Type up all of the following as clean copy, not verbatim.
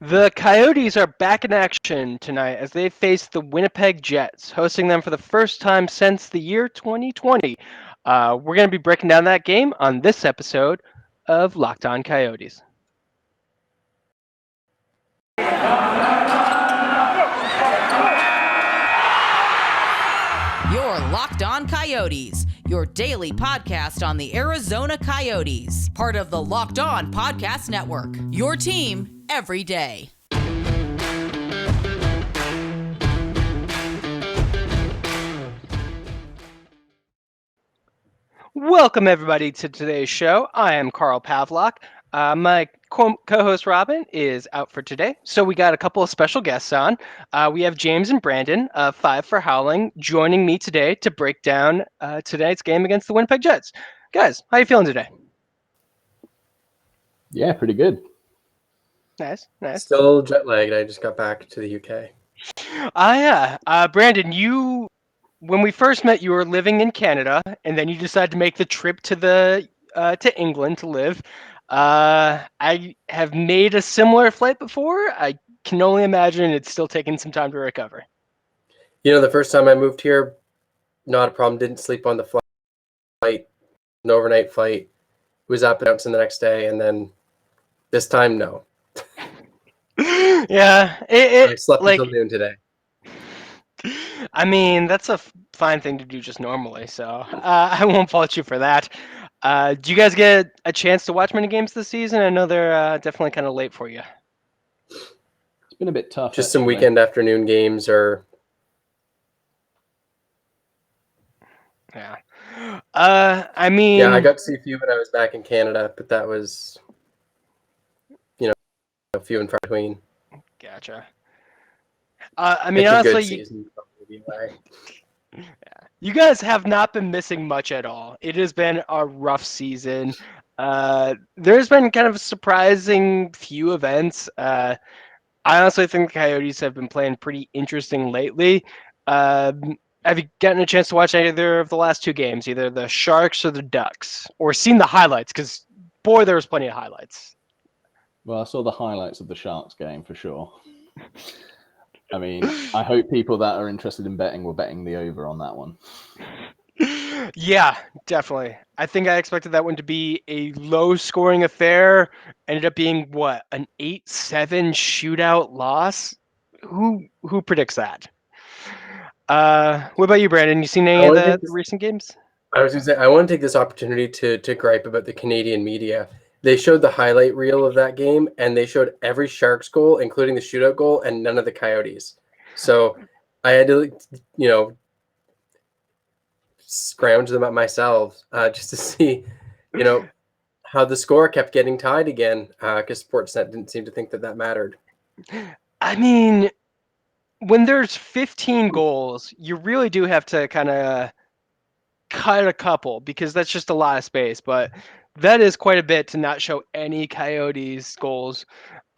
The Coyotes are back in action tonight as they face the Winnipeg Jets, hosting them for the first time since the year 2020. We're going to be breaking down that game on this episode of Locked On Coyotes. You're Locked On Coyotes, your daily podcast on the Arizona Coyotes, part of the Locked On Podcast Network, your team every day. Welcome, everybody, to today's show. I am Carl Pavlock. My co-host Robin is out for today, so we got a couple of special guests on. We have James and Brandon of Five for Howling joining me today to break down tonight's game against the Winnipeg Jets. Guys, how you feeling today? Yeah, pretty good. Nice. Still jet lagged. I just got back to the UK. Yeah. Brandon, when we first met, you were living in Canada, and then you decided to make the trip to England to live. I have made a similar flight before. I can only imagine it's still taking some time to recover. You know, the first time I moved here, not a problem. Didn't sleep on the flight, an overnight flight. Was up and out the next day, and then this time, no. Yeah, I slept until noon today. I mean, that's a fine thing to do just normally, so I won't fault you for that. Do you guys get a chance to watch many games this season? I know they're definitely kind of late for you. It's been a bit tough. Just some weekend afternoon games or... Yeah. I mean... Yeah, I got to see a few when I was back in Canada, but that was, few and far between. Gotcha. I mean, honestly... Yeah. You guys have not been missing much at all. It has been a rough season. There's been kind of a surprising few events. I honestly think the Coyotes have been playing pretty interesting lately. Have you gotten a chance to watch either of the last two games, either the Sharks or the Ducks, or seen the highlights? Because, boy, there was plenty of highlights. Well, I saw the highlights of the Sharks game for sure. I mean, I hope people that are interested in betting were betting the over on that one. Yeah, definitely. I think I expected that one to be a low-scoring affair. Ended up being, what, an 8-7 shootout loss? Who predicts that? What about you, Brandon? You seen any of the recent games? I was going to say, I want to take this opportunity to gripe about the Canadian media. They showed the highlight reel of that game, and they showed every Sharks goal, including the shootout goal, and none of the Coyotes. So I had to, scrounge them up myself just to see, how the score kept getting tied again, because Sportsnet didn't seem to think that mattered. I mean, when there's 15 goals, you really do have to kind of cut a couple because that's just a lot of space. But that is quite a bit to not show any Coyotes goals.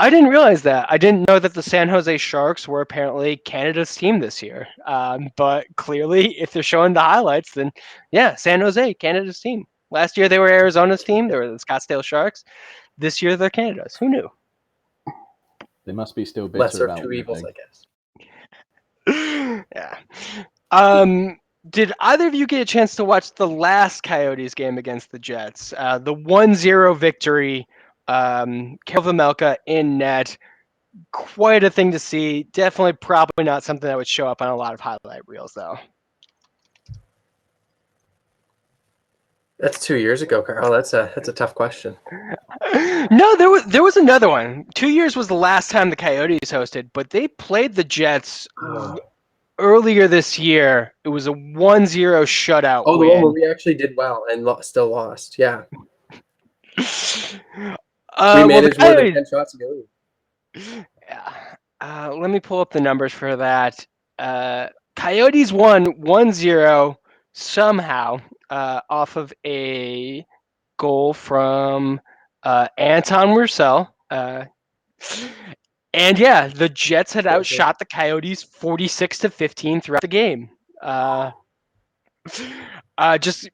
I didn't realize that. I didn't know that the San Jose Sharks were apparently Canada's team this year. But clearly, if they're showing the highlights, then yeah, San Jose, Canada's team. Last year they were Arizona's team. They were the Scottsdale Sharks. This year they're Canada's. Who knew? They must be still bitter Lesser about of two evils, I guess. Yeah. Did either of you get a chance to watch the last Coyotes game against the Jets? The 1-0 victory, Karel Vejmelka in net. Quite a thing to see. Definitely probably not something that would show up on a lot of highlight reels, though. That's 2 years ago, Carl. That's a tough question. No, there was another one. 2 years was the last time the Coyotes hosted, but they played the Jets earlier this year. It was a 1-0 shutout win. The one where we actually did well and still lost. Yeah. We managed more than 10 shots a game. Yeah. Let me pull up the numbers for that. Coyotes won 1-0 somehow off of a goal from Anton Roussel. And yeah, the Jets had outshot the Coyotes 46-15 throughout the game. Just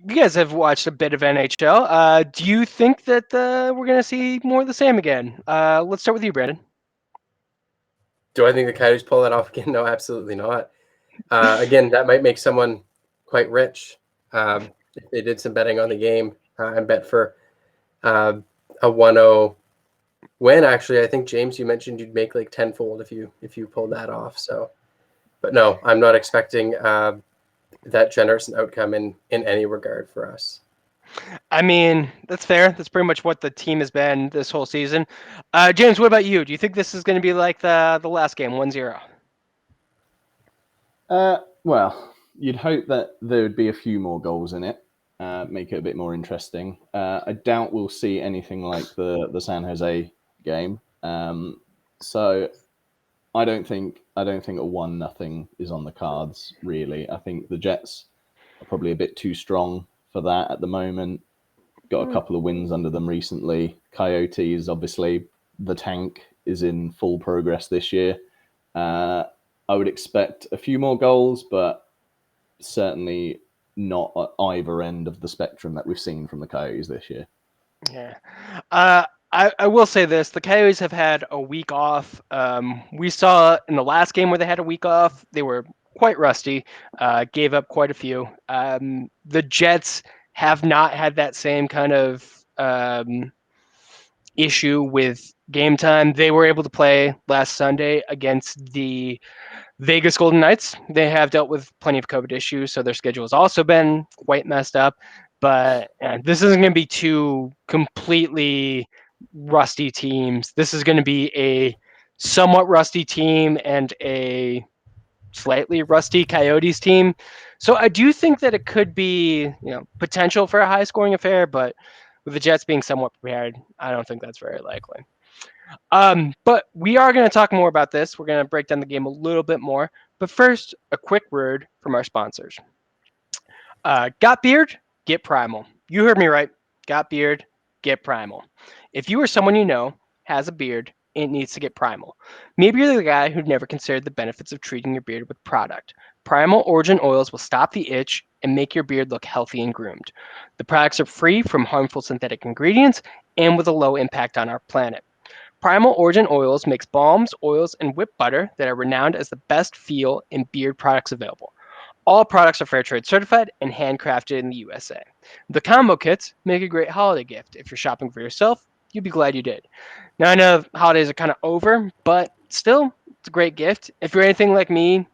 you guys have watched a bit of NHL. Do you think that we're going to see more of the same again? Let's start with you, Brandon. Do I think the Coyotes pull that off again? No, absolutely not. Again, that might make someone quite rich if they did some betting on the game and bet for a 1-0 win. Actually, I think James, you mentioned you'd make like tenfold if you pulled that off. So, but no, I'm not expecting that generous an outcome in any regard for us. I mean, that's fair. That's pretty much what the team has been this whole season. James, what about you? Do you think this is going to be like the last game, 1-0? Well, you'd hope that there would be a few more goals in it, make it a bit more interesting. I doubt we'll see anything like the San Jose game. So I don't think a 1-0 is on the cards, really. I think the Jets are probably a bit too strong for that at the moment. Got a couple of wins under them recently. Coyotes, obviously, the tank is in full progress this year. I would expect a few more goals, but certainly not at either end of the spectrum that we've seen from the Coyotes this year. Yeah. I will say this. The Coyotes have had a week off. We saw in the last game where they had a week off, they were quite rusty, gave up quite a few. The Jets have not had that same kind of issue with game time. They were able to play last Sunday against the Vegas Golden Knights. They have dealt with plenty of COVID issues, so their schedule has also been quite messed up. But this isn't going to be two completely rusty teams. This is going to be a somewhat rusty team and a slightly rusty Coyotes team. So I do think that it could be, potential for a high-scoring affair, but with the Jets being somewhat prepared, I don't think that's very likely. But we are going to talk more about this. We're going to break down the game a little bit more. But first, a quick word from our sponsors. Got beard? Get Primal. You heard me right. Got beard? Get Primal. If you or someone you know has a beard, it needs to get Primal. Maybe you're the guy who never considered the benefits of treating your beard with product. Primal Origin Oils will stop the itch and make your beard look healthy and groomed. The products are free from harmful synthetic ingredients and with a low impact on our planet. Primal Origin Oils makes balms, oils, and whipped butter that are renowned as the best feel and beard products available. All products are fair trade certified and handcrafted in the USA. The combo kits make a great holiday gift. If you're shopping for yourself, you'll be glad you did. Now I know holidays are kind of over, but still, it's a great gift. If you're anything like me,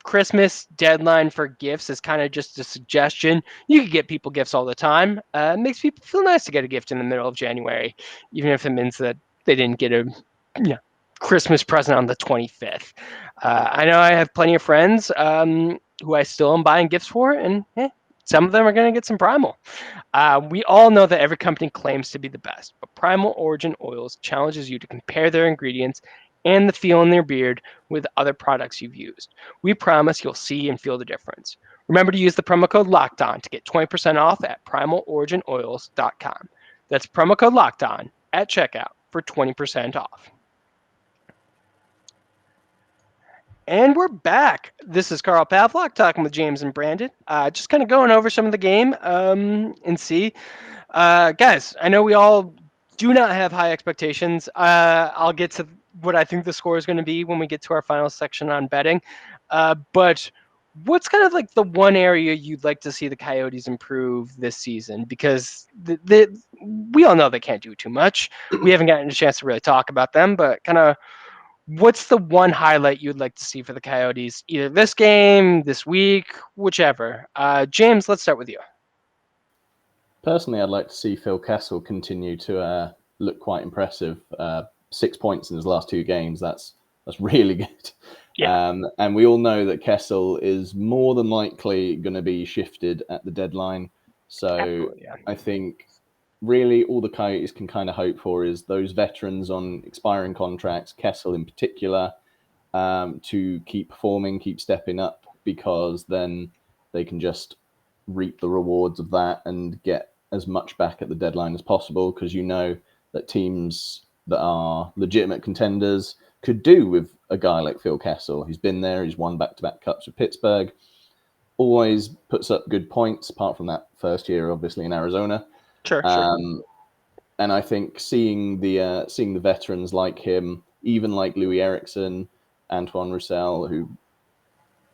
Christmas deadline for gifts is kind of just a suggestion. You can get people gifts all the time. It makes people feel nice to get a gift in the middle of January, even if it means that they didn't get a Christmas present on the 25th. I know I have plenty of friends who I still am buying gifts for, and some of them are going to get some Primal. We all know that every company claims to be the best, but Primal Origin Oils challenges you to compare their ingredients and the feel in their beard with other products you've used. We promise you'll see and feel the difference. Remember to use the promo code LOCKEDON to get 20% off at primaloriginoils.com. That's promo code LOCKEDON at checkout for 20% off. And we're back. This is Carl Pavlock talking with James and Brandon. Just kind of going over some of the game and see. Guys, I know we all do not have high expectations. I'll get to what I think the score is going to be when we get to our final section on betting. But what's kind of like the one area you'd like to see the Coyotes improve this season? Because we all know they can't do too much. We haven't gotten a chance to really talk about them, but kind of what's the one highlight you'd like to see for the Coyotes, either this game, this week, whichever? James, let's start with you. Personally, I'd like to see Phil Kessel continue to look quite impressive. 6 points in his last 2 games. That's really good. Yeah. And we all know that Kessel is more than likely going to be shifted at the deadline. So yeah. I think really all the Coyotes can kind of hope for is those veterans on expiring contracts, Kessel in particular, to keep performing, keep stepping up, because then they can just reap the rewards of that and get as much back at the deadline as possible, because you know that teams that are legitimate contenders could do with a guy like Phil Kessel. He's been there, he's won back-to-back cups with Pittsburgh. always puts up good points, apart from that first year, obviously, in Arizona. Sure. And I think seeing the veterans like him, even like Louis Eriksson, Antoine Roussel, who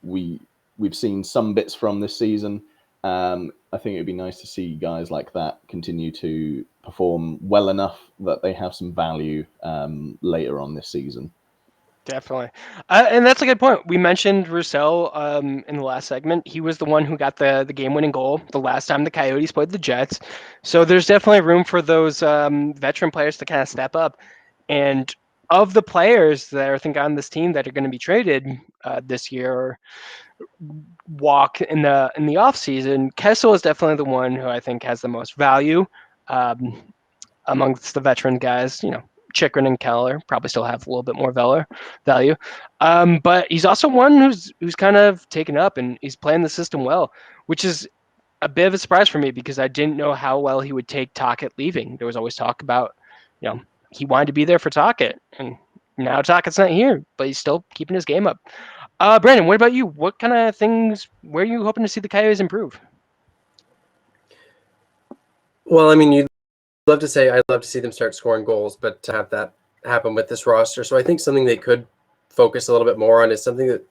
we've seen some bits from this season, I think it'd be nice to see guys like that continue to perform well enough that they have some value later on this season. Definitely. And that's a good point. We mentioned Roussel in the last segment. He was the one who got the game-winning goal the last time the Coyotes played the Jets. So there's definitely room for those veteran players to kind of step up. And of the players that I think on this team that are going to be traded this year or walk in the off season, Kessel is definitely the one who I think has the most value amongst the veteran guys. Chikrin and Keller probably still have a little bit more value. But he's also one who's kind of taken up and he's playing the system well, which is a bit of a surprise for me because I didn't know how well he would take Tocchet leaving. There was always talk about, he wanted to be there for Tocchet, and now Tocchet's not here, but he's still keeping his game up. Brandon, what about you? What kind of things, where are you hoping to see the Coyotes improve? Well, I mean, you'd love to say I'd love to see them start scoring goals, but to have that happen with this roster. So I think something they could focus a little bit more on is something that,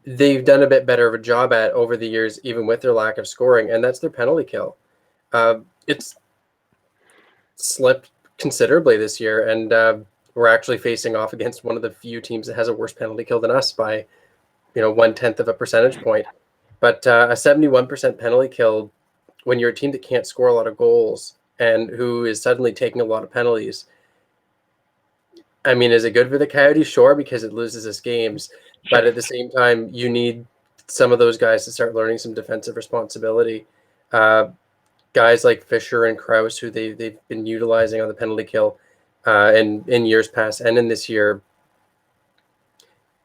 they've done a bit better of a job at over the years, even with their lack of scoring, and that's their penalty kill. It's slipped considerably this year, and we're actually facing off against one of the few teams that has a worse penalty kill than us by, 1/10 of a percentage point. But a 71% penalty kill, when you're a team that can't score a lot of goals and who is suddenly taking a lot of penalties, I mean, is it good for the Coyotes? Sure, because it loses us games. But at the same time, you need some of those guys to start learning some defensive responsibility. Guys like Fisher and Krause, who they've been utilizing on the penalty kill in years past and in this year,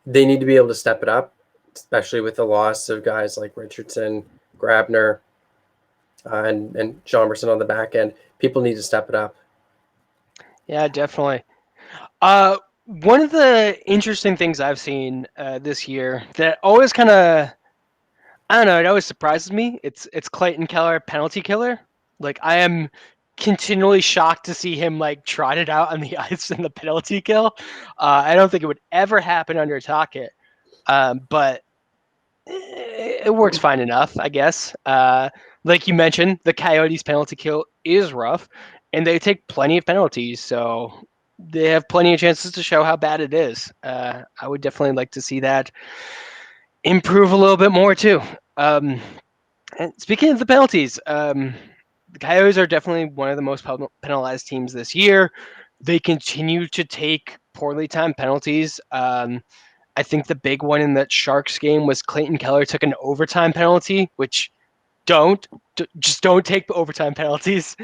they need to be able to step it up, especially with the loss of guys like Richardson, Grabner, and Jomerson on the back end. People need to step it up. Yeah, definitely. One of the interesting things I've seen this year that always kind of, I don't know, it always surprises me. It's Clayton Keller, penalty killer. Like, I am continually shocked to see him like trotted out on the ice in the penalty kill. I don't think it would ever happen under Tocchet, but it works fine enough, I guess. Like you mentioned, the Coyotes' penalty kill is rough, and they take plenty of penalties, so they have plenty of chances to show how bad it is. I would definitely like to see that improve a little bit more too. And speaking of the penalties, the Coyotes are definitely one of the most penalized teams this year. They continue to take poorly timed penalties. I think the big one in that Sharks game was Clayton Keller took an overtime penalty, which just don't take overtime penalties.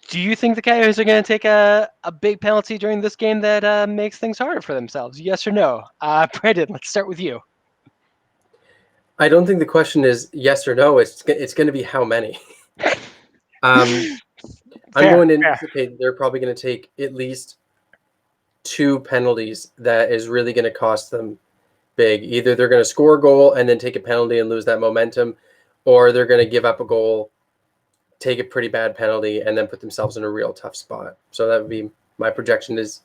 Do you think the Coyotes are going to take a big penalty during this game that makes things harder for themselves? Yes or no? Brandon, let's start with you. I don't think the question is yes or no. It's going to be how many. I'm going to anticipate they're probably going to take at least 2 penalties that is really going to cost them big. Either they're going to score a goal and then take a penalty and lose that momentum, or they're going to give up a goal, take a pretty bad penalty, and then put themselves in a real tough spot. So that would be my projection is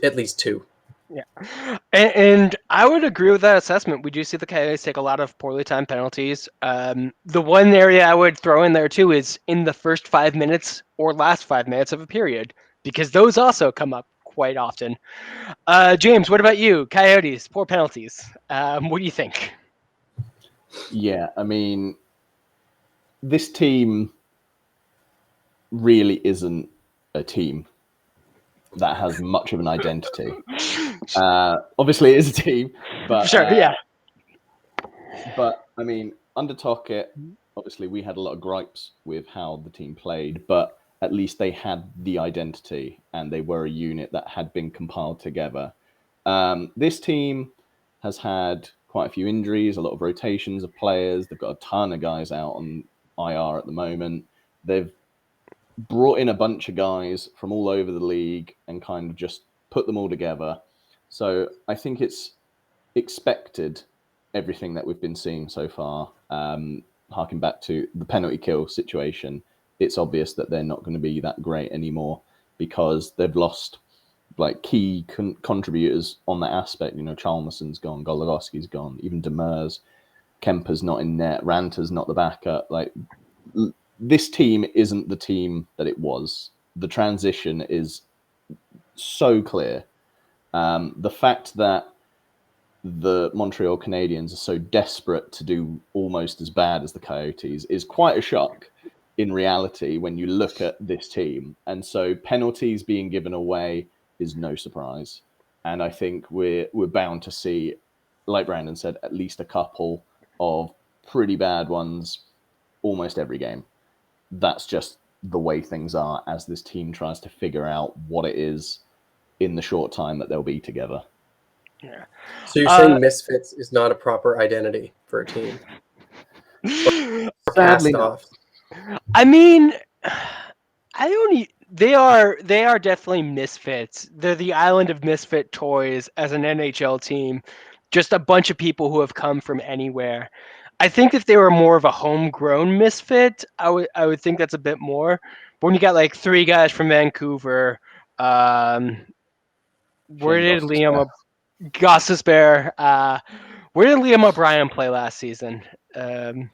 at least 2. Yeah, and I would agree with that assessment. We do see the Coyotes take a lot of poorly timed penalties. The one area I would throw in there too is in the first 5 minutes or last 5 minutes of a period, because those also come up quite often. James, what about you? Coyotes, poor penalties. What do you think? Yeah, I mean, this team really isn't a team that has much of an identity. Obviously, it is a team, but Sure, yeah. But I mean, under Tocchet, obviously we had a lot of gripes with how the team played, but at least they had the identity and they were a unit that had been compiled together. This team has had quite a few injuries, a lot of rotations of players. They've got a ton of guys out on IR at the moment. They've brought in a bunch of guys from all over the league and kind of just put them all together. So I think it's expected everything that we've been seeing so far, harking back to the penalty kill situation, it's obvious that they're not going to be that great anymore because they've lost like key contributors on that aspect. You know, Chalmerson's gone, Goligoski's gone, even Demers, Kemper's not in net, Ranter's not the backup. Like, this team isn't the team that it was. The transition is so clear. The fact that the Montreal Canadiens are so desperate to do almost as bad as the Coyotes is quite a shock in reality when you look at this team. And so penalties being given away is no surprise. And I think we're bound to see, like Brandon said, at least a couple of pretty bad ones almost every game. That's just the way things are as this team tries to figure out what it is in the short time that they'll be together. Yeah. So you're saying Misfits is not a proper identity for a team? Sadly Cast not. off. I mean, they are definitely misfits. They're the island of misfit toys as an NHL team. Just a bunch of people who have come from anywhere. I think if they were more of a homegrown misfit, I would think that's a bit more. But when you got like 3 guys from Vancouver, where did Liam Gostisbehere, where did Liam O'Brien play last season? And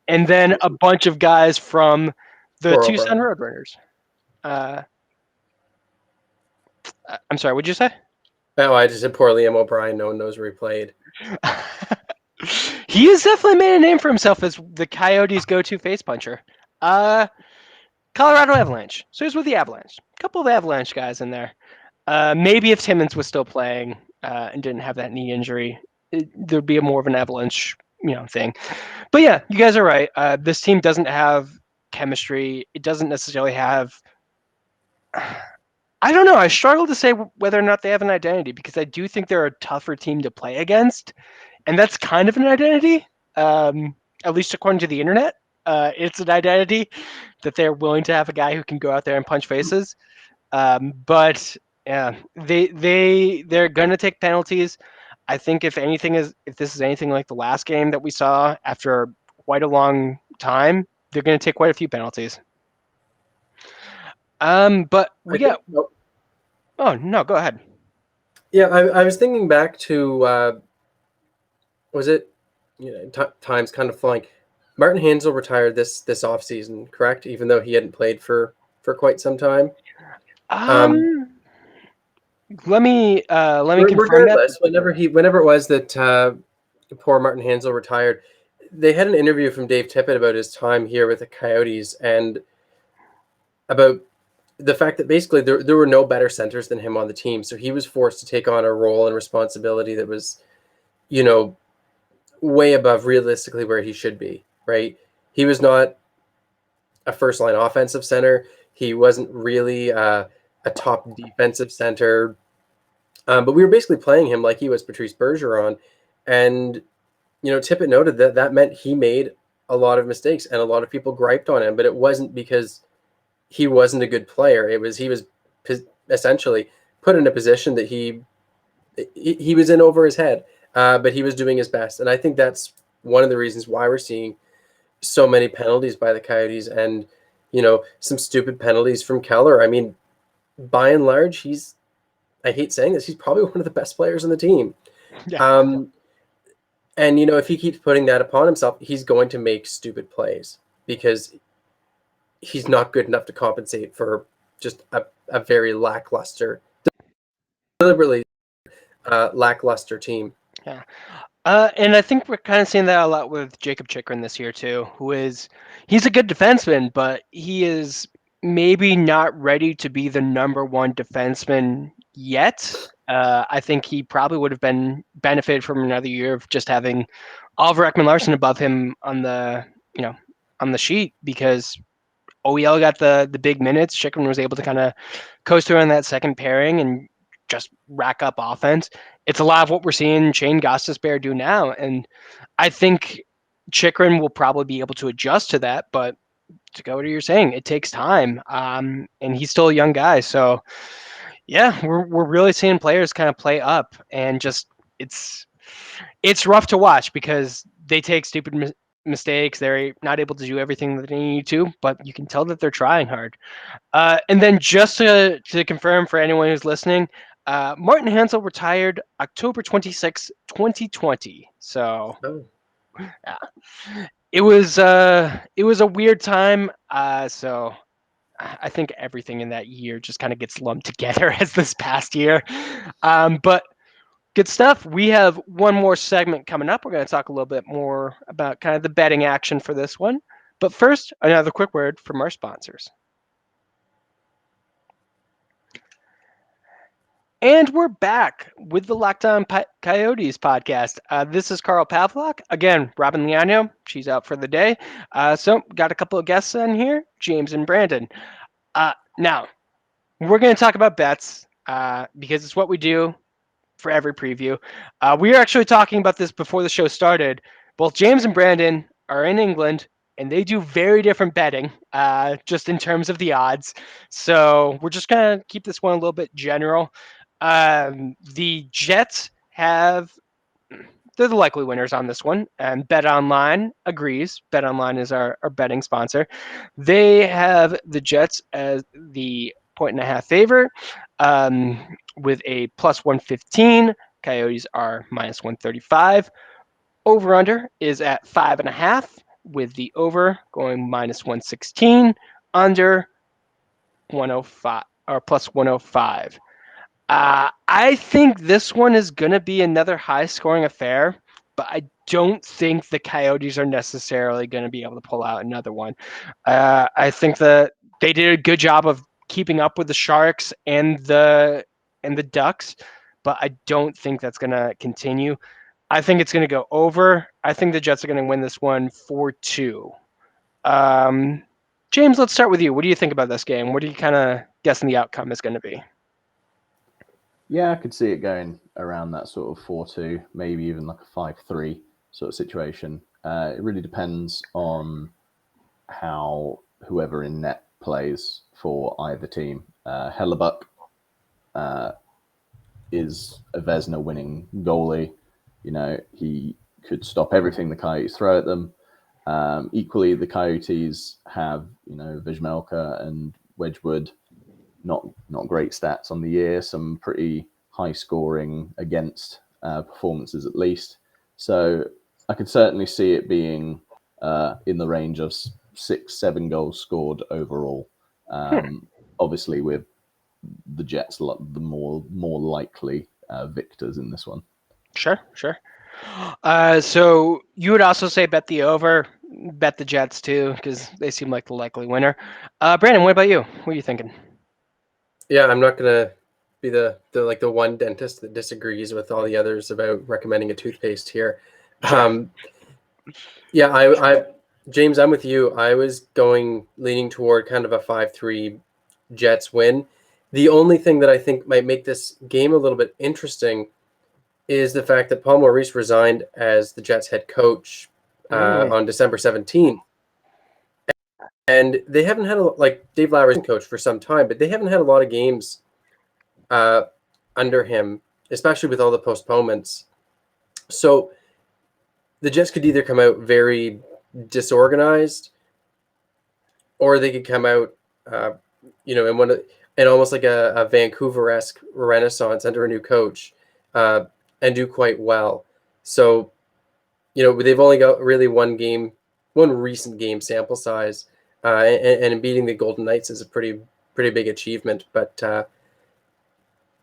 then a bunch of guys from the Poor Tucson O'Brien. Roadrunners. I'm sorry, what'd you say? Oh, I just said poor Liam O'Brien. No one knows where he played. He has definitely made a name for himself as the Coyotes' go-to face puncher. Colorado Avalanche. So he's with the Avalanche. A couple of Avalanche guys in there. Maybe if Timmins was still playing and didn't have that knee injury, there'd be more of an Avalanche, thing. But yeah, you guys are right. This team doesn't have chemistry. It doesn't necessarily have. I don't know. I struggle to say whether or not they have an identity because I do think they're a tougher team to play against, and that's kind of an identity, at least according to the internet. It's an identity that they're willing to have a guy who can go out there and punch faces. But yeah, they're gonna take penalties. I think if this is anything like the last game that we saw after quite a long time, they're gonna take quite a few penalties. But we got. Oh no, go ahead. Yeah, I was thinking back to was it time's kind of flying. Martin Hansel retired this offseason, correct? Even though he hadn't played for quite some time. Let me confirm regardless, that. Whenever it was that poor Martin Hansel retired, they had an interview from Dave Tippett about his time here with the Coyotes and about the fact that basically there were no better centers than him on the team. So he was forced to take on a role and responsibility that was, way above realistically where he should be, right? He was not a first-line offensive center. He wasn't really a top defensive center. But we were basically playing him like he was Patrice Bergeron. And, Tippett noted that meant he made a lot of mistakes and a lot of people griped on him, but it wasn't because he wasn't a good player. He was essentially put in a position that he was in over his head, but he was doing his best. And I think that's one of the reasons why we're seeing so many penalties by the Coyotes and, some stupid penalties from Keller. I mean, by and large, I hate saying this, he's probably one of the best players on the team. Yeah. And, if he keeps putting that upon himself, he's going to make stupid plays because he's not good enough to compensate for just a very deliberately lackluster team. Yeah. And I think we're kind of seeing that a lot with Jacob Chychrun this year too, he's a good defenseman, but he is maybe not ready to be the number one defenseman yet. I think he probably would have benefited from another year of just having Oliver Ekman-Larsson above him on the sheet because OEL got the big minutes. Chychrun was able to kind of coast through on that second pairing and just rack up offense. It's a lot of what we're seeing Shane Gostisbehere do now, and I think Chychrun will probably be able to adjust to that. But to go to what you're saying, it takes time, and he's still a young guy. So yeah, we're really seeing players kind of play up, and just it's it's rough to watch because they take stupid mistakes. They're not able to do everything that they need to, but you can tell that they're trying hard. And then just to confirm for anyone who's listening, Martin Hansel retired October 26, 2020. So Oh. it was a weird time. So I think everything in that year just kind of gets lumped together as this past year. But good stuff. We have one more segment coming up. We're going to talk a little bit more about kind of the betting action for this one. But first, another quick word from our sponsors. And we're back with the Locked On Coyotes podcast. This is Carl Pavlak. Again, Robin Liano, she's out for the day. So got a couple of guests on here, James and Brandon. Now, we're going to talk about bets because it's what we do for every preview. We were actually talking about this before the show started. Both James and Brandon are in England, and they do very different betting, just in terms of the odds. So we're just going to keep this one a little bit general. The Jets they're the likely winners on this one, and Bet Online agrees. Bet Online is our betting sponsor. They have the Jets as the 1.5 favorite, with a plus 115. Coyotes are minus 135. Over under is at 5.5, with the over going minus 116, under 105 or plus 105. I think this one is going to be another high-scoring affair, but I don't think the Coyotes are necessarily going to be able to pull out another one. I think that they did a good job of keeping up with the Sharks and the Ducks, but I don't think that's going to continue. I think it's going to go over. I think the Jets are going to win this one 4-2. James, let's start with you. What do you think about this game? What are you kind of guessing the outcome is going to be? Yeah, I could see it going around that sort of 4-2, maybe even like a 5-3 sort of situation. It really depends on how whoever in net plays for either team. Hellebuck is a Vezina winning goalie. You know, he could stop everything the Coyotes throw at them. Equally, the Coyotes have, Vizmelka and Wedgwood. Not great stats on the year, some pretty high scoring against performances at least. So I could certainly see it being in the range of 6-7 goals scored overall. Obviously, with the Jets, the more likely victors in this one. Sure. So you would also say bet the over, bet the Jets too, because they seem like the likely winner. Brandon, what about you? What are you thinking? Yeah, I'm not gonna be the one dentist that disagrees with all the others about recommending a toothpaste here. Sure. Yeah, I James, I'm with you. I was leaning toward kind of a 5-3 Jets win. The only thing that I think might make this game a little bit interesting is the fact that Paul Maurice resigned as the Jets head coach on December 17th. And they haven't had Dave Lowry's been coach for some time, but they haven't had a lot of games under him, especially with all the postponements. So the Jets could either come out very disorganized, or they could come out, in almost like a Vancouver-esque renaissance under a new coach, and do quite well. So, they've only got really one recent game sample size. And beating the Golden Knights is a pretty big achievement, but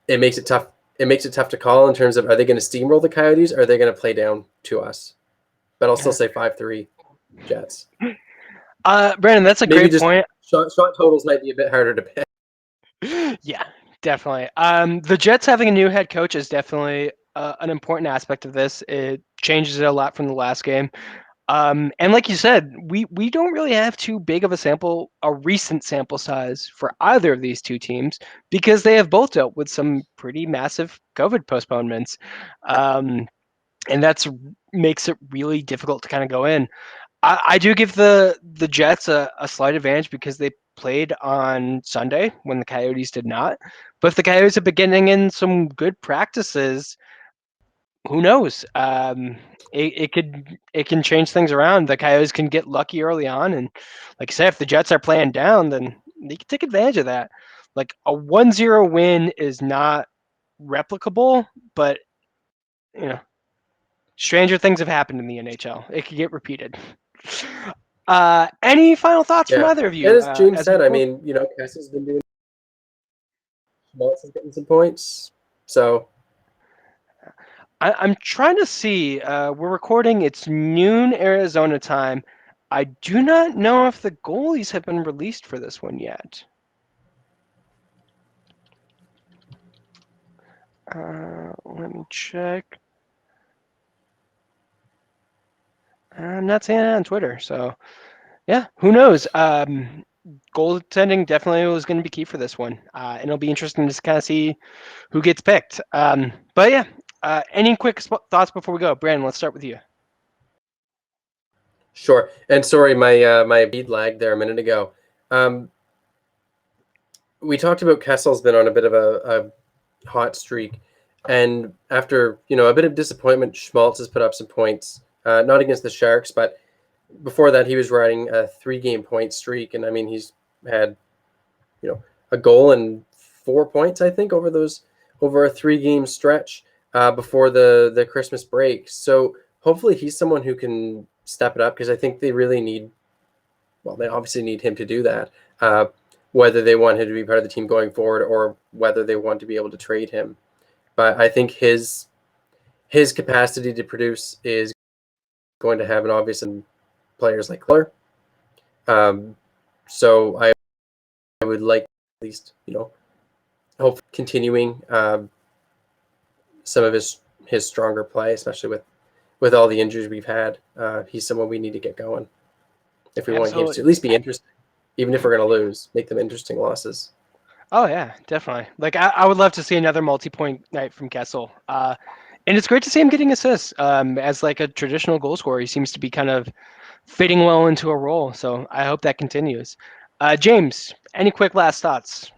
it makes it tough. It makes it tough to call in terms of, are they going to steamroll the Coyotes, or are they going to play down to us? But I'll still say 5-3 Jets. Brandon, that's a great point. Shot totals might be a bit harder to pick. Yeah, definitely. The Jets having a new head coach is definitely an important aspect of this. It changes it a lot from the last game. And like you said, we don't really have too big of a recent sample size for either of these two teams, because they have both dealt with some pretty massive COVID postponements. And that's makes it really difficult to kind of go in. I do give the Jets a slight advantage because they played on Sunday when the Coyotes did not. But if the Coyotes have been getting in some good practices, who knows? It can change things around. The Coyotes can get lucky early on, and like I said, if the Jets are playing down, then they can take advantage of that. Like a 1-0 win is not replicable, but stranger things have happened in the NHL. It could get repeated. Any final thoughts from Yeah. either of And you? as James As we said, I close? mean, Kessel's been doing Schmaltz is getting some points. So I'm trying to see. We're recording. It's noon Arizona time. I do not know if the goalies have been released for this one yet. Let me check. I'm not seeing it on Twitter, so yeah, who knows? Goaltending definitely was going to be key for this one, and it'll be interesting to kind of see who gets picked. But yeah, any quick thoughts before we go? Brandon, let's start with you. sure. And sorry, my bead lagged there a minute ago. We talked about Kessel's been on a bit of a hot streak, and after a bit of disappointment, Schmaltz has put up some points. Not against the Sharks, but before that he was riding a 3-game point streak, and I mean he's had a goal and 4 points I think over a 3-game stretch before the Christmas break. So hopefully he's someone who can step it up, because I think they really need, well, they obviously need him to do that, whether they want him to be part of the team going forward or whether they want to be able to trade him. But I think his capacity to produce is going to have an obvious in players like Cler. So I would like at least, hope continuing some of his stronger play, especially with all the injuries we've had. He's someone we need to get going if we want games to at least be interesting. Even if we're going to lose, make them interesting losses. Oh yeah, definitely. Like I would love to see another multi-point night from Kessel. And it's great to see him getting assists. As like a traditional goal scorer, he seems to be kind of fitting well into a role. So I hope that continues. James, any quick last thoughts?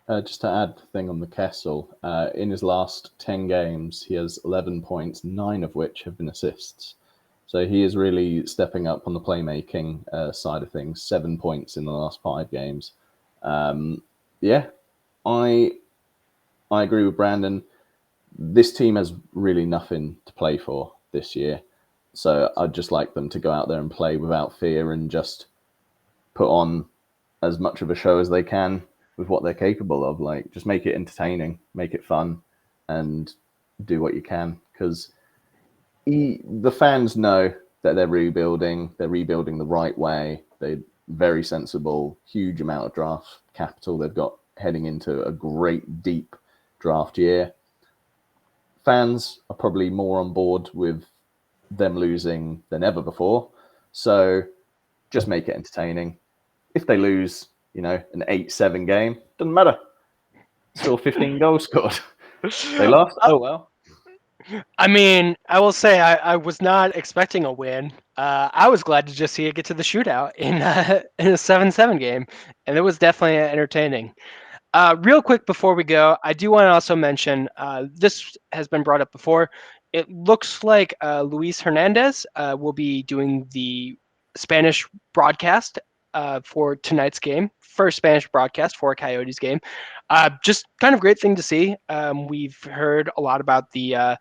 Just to add a thing on the Kessel, in his last 10 games, he has 11 points, 9 of which have been assists. So he is really stepping up on the playmaking side of things. 7 points in the last 5 games. Yeah, I agree with Brandon. This team has really nothing to play for this year. So I'd just like them to go out there and play without fear and just put on as much of a show as they can with what they're capable of. Like, just make it entertaining, make it fun, and do what you can. Because the fans know that they're rebuilding the right way. They're very sensible, huge amount of draft capital they've got heading into a great, deep draft year. Fans are probably more on board with them losing than ever before. So just make it entertaining. If they lose, an 8-7 game, doesn't matter. Still 15 goals scored. They lost. Oh well. I mean, I will say I was not expecting a win. I was glad to just see it get to the shootout in a 7-7 game, and it was definitely entertaining. Real quick before we go, I do want to also mention this has been brought up before. It looks like Luis Hernandez will be doing the Spanish broadcast for tonight's game, first Spanish broadcast for a Coyotes game. Just kind of great thing to see. We've heard a lot about the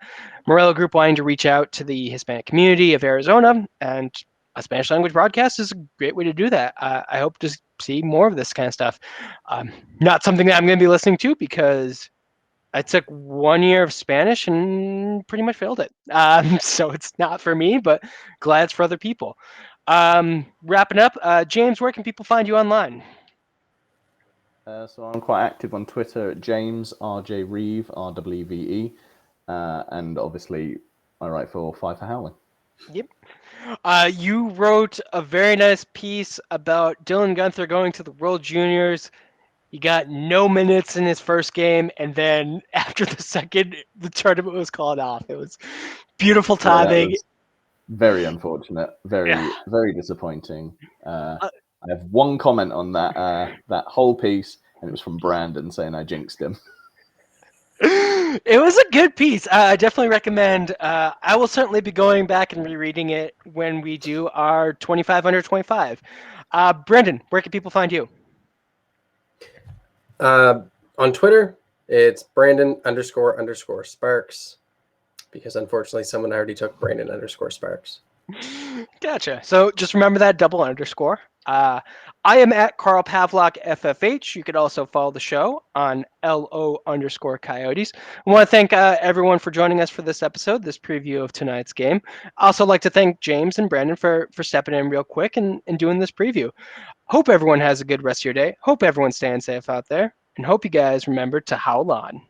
Morello Group wanting to reach out to the Hispanic community of Arizona, and a Spanish language broadcast is a great way to do that. I hope to see more of this kind of stuff. Not something that I'm going to be listening to because I took 1 year of Spanish and pretty much failed it. So it's not for me, but glad it's for other people. Wrapping up, James, where can people find you online? So I'm quite active on Twitter at James RJ Reeve RWVE, and obviously I write for Five for Howling. Yep. You wrote a very nice piece about Dylan Guenther going to the World Juniors. He got no minutes in his first game, and then after the second, the tournament was called off. It was beautiful timing. Yeah, very unfortunate. Very disappointing. I have one comment on that whole piece, and it was from Brandon saying I jinxed him. It was a good piece. I definitely recommend. I will certainly be going back and rereading it when we do our 25 under 25. Brendan, where can people find you? On Twitter, it's Brandon__Sparks, because unfortunately someone already took Brandon_Sparks. Gotcha. So just remember that double underscore. I am at Carl Pavlock FFH. You could also follow the show on LO_Coyotes. I want to thank everyone for joining us for this episode, this preview of tonight's game. I also like to thank James and Brandon for stepping in real quick and doing this preview. Hope everyone has a good rest of your day. Hope everyone's staying safe out there. And hope you guys remember to howl on.